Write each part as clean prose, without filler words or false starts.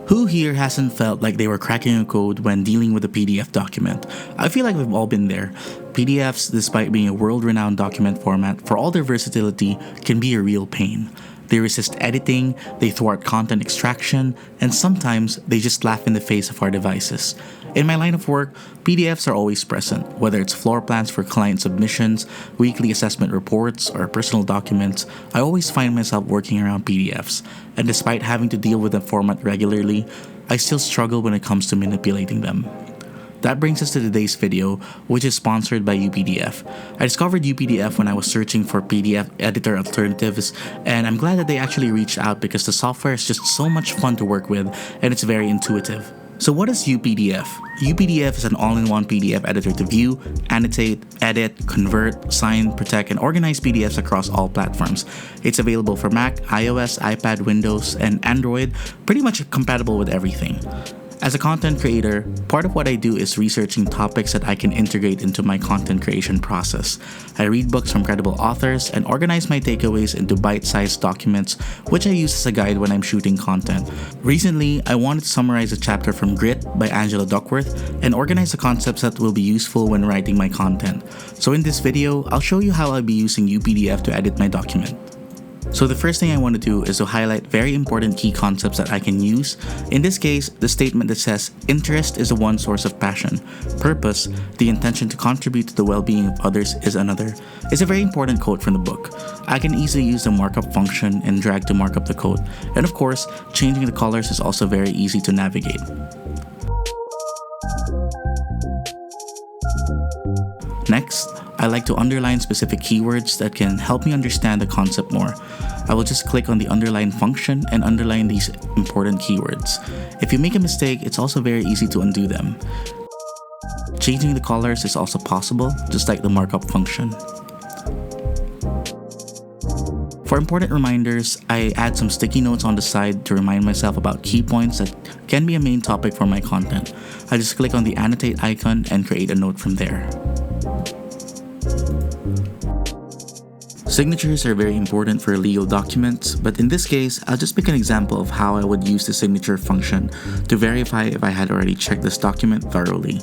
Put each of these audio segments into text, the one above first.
Who here hasn't felt like they were cracking a code when dealing with a PDF document? I feel like we've all been there. PDFs, despite being a world-renowned document format, for all their versatility, can be a real pain. They resist editing, they thwart content extraction, and sometimes they just laugh in the face of our devices. In my line of work, PDFs are always present, whether it's floor plans for client submissions, weekly assessment reports, or personal documents. I always find myself working around PDFs, and despite having to deal with the format regularly, I still struggle when it comes to manipulating them. That brings us to today's video, which is sponsored by UPDF. I discovered UPDF when I was searching for PDF editor alternatives, and I'm glad that they actually reached out because the software is just so much fun to work with and it's very intuitive. So what is UPDF? UPDF is an all-in-one PDF editor to view, annotate, edit, convert, sign, protect, and organize PDFs across all platforms. It's available for Mac, iOS, iPad, Windows, and Android, pretty much compatible with everything. As a content creator, part of what I do is researching topics that I can integrate into my content creation process. I read books from credible authors and organize my takeaways into bite-sized documents, which I use as a guide when I'm shooting content. Recently, I wanted to summarize a chapter from Grit by Angela Duckworth and organize the concepts that will be useful when writing my content. So in this video, I'll show you how I'll be using UPDF to edit my document. So the first thing I want to do is to highlight very important key concepts that I can use. In this case, the statement that says, interest is the one source of passion. Purpose, the intention to contribute to the well-being of others is another, is a very important quote from the book. I can easily use the markup function and drag to mark up the code. And of course, changing the colors is also very easy to navigate. Next, I like to underline specific keywords that can help me understand the concept more. I will just click on the underline function and underline these important keywords. If you make a mistake, it's also very easy to undo them. Changing the colors is also possible, just like the markup function. For important reminders, I add some sticky notes on the side to remind myself about key points that can be a main topic for my content. I just click on the annotate icon and create a note from there. Signatures are very important for legal documents, but in this case, I'll just pick an example of how I would use the signature function to verify if I had already checked this document thoroughly.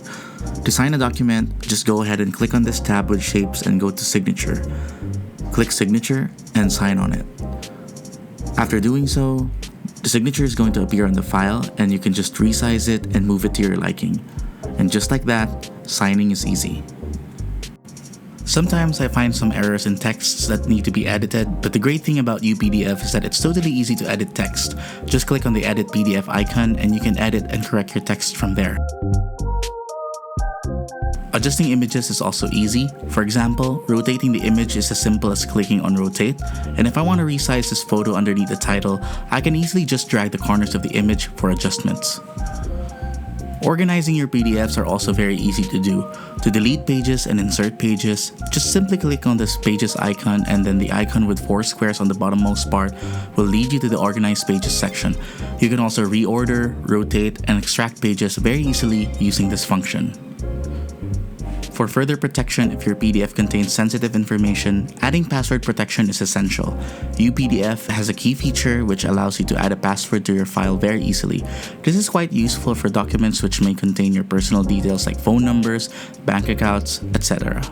To sign a document, just go ahead and click on this tab with shapes and go to Signature. Click Signature and sign on it. After doing so, the signature is going to appear on the file and you can just resize it and move it to your liking. And just like that, signing is easy. Sometimes I find some errors in texts that need to be edited, but the great thing about UPDF is that it's totally easy to edit text. Just click on the Edit PDF icon and you can edit and correct your text from there. Adjusting images is also easy. For example, rotating the image is as simple as clicking on Rotate, and if I want to resize this photo underneath the title, I can easily just drag the corners of the image for adjustments. Organizing your PDFs are also very easy to do. To delete pages and insert pages, just simply click on this Pages icon and then the icon with 4 squares on the bottommost part will lead you to the Organize Pages section. You can also reorder, rotate, and extract pages very easily using this function. For further protection, if your PDF contains sensitive information, adding password protection is essential. UPDF has a key feature which allows you to add a password to your file very easily. This is quite useful for documents which may contain your personal details like phone numbers, bank accounts, etc.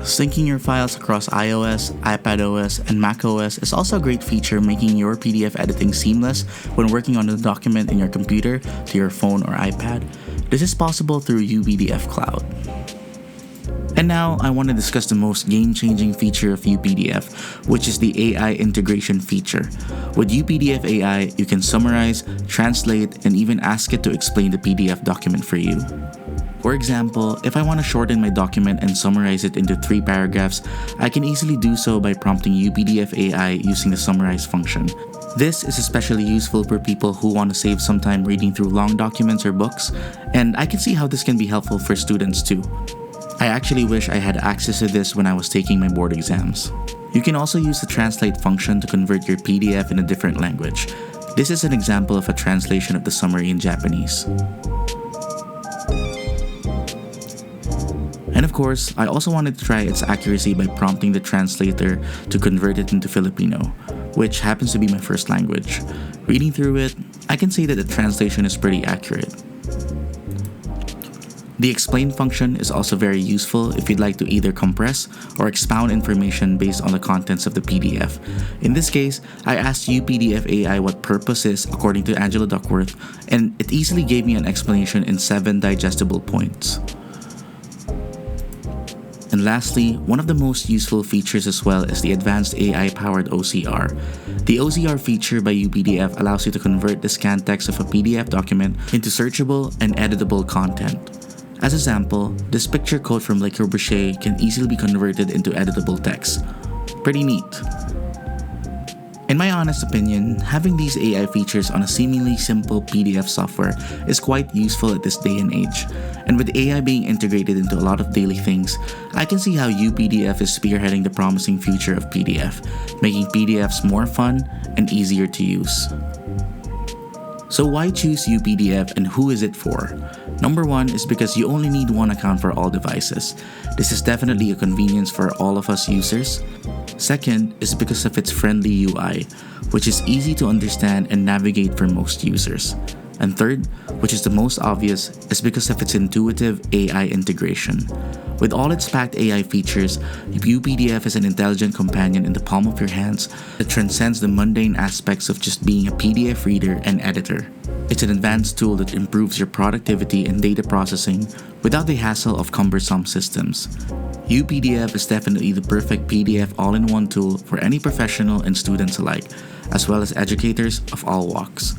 Syncing your files across iOS, iPadOS, and macOS is also a great feature, making your PDF editing seamless when working on a document in your computer to your phone or iPad. This is possible through UPDF Cloud. And now, I want to discuss the most game-changing feature of UPDF, which is the AI integration feature. With UPDF AI, you can summarize, translate, and even ask it to explain the PDF document for you. For example, if I want to shorten my document and summarize it into 3 paragraphs, I can easily do so by prompting UPDF AI using the summarize function. This is especially useful for people who want to save some time reading through long documents or books, and I can see how this can be helpful for students too. I actually wish I had access to this when I was taking my board exams. You can also use the translate function to convert your PDF in a different language. This is an example of a translation of the summary in Japanese. And of course, I also wanted to try its accuracy by prompting the translator to convert it into Filipino. which happens to be my first language. Reading through it, I can say that the translation is pretty accurate. The explain function is also very useful if you'd like to either compress or expound information based on the contents of the PDF. In this case, I asked UPDF AI what purpose is according to Angela Duckworth, and it easily gave me an explanation in 7 digestible points. And lastly, one of the most useful features as well is the advanced AI-powered OCR. The OCR feature by UPDF allows you to convert the scanned text of a PDF document into searchable and editable content. As a sample, this picture quote from Le Corbusier can easily be converted into editable text. Pretty neat. In my honest opinion, having these AI features on a seemingly simple PDF software is quite useful at this day and age. And with AI being integrated into a lot of daily things, I can see how UPDF is spearheading the promising future of PDF, making PDFs more fun and easier to use. So why choose UPDF and who is it for? Number 1 is because you only need one account for all devices. This is definitely a convenience for all of us users. Second is because of its friendly UI, which is easy to understand and navigate for most users. And third, which is the most obvious, is because of its intuitive AI integration. With all its packed AI features, UPDF is an intelligent companion in the palm of your hands that transcends the mundane aspects of just being a PDF reader and editor. It's an advanced tool that improves your productivity and data processing without the hassle of cumbersome systems. UPDF is definitely the perfect PDF all-in-one tool for any professional and students alike, as well as educators of all walks.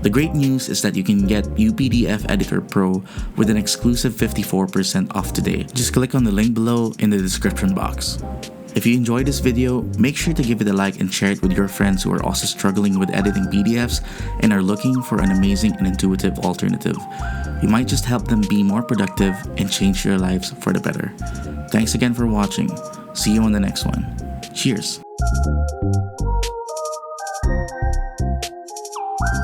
The great news is that you can get UPDF Editor Pro with an exclusive 54% off today. Just click on the link below in the description box. If you enjoyed this video, make sure to give it a like and share it with your friends who are also struggling with editing PDFs and are looking for an amazing and intuitive alternative. You might just help them be more productive and change their lives for the better. Thanks again for watching. See you on the next one. Cheers!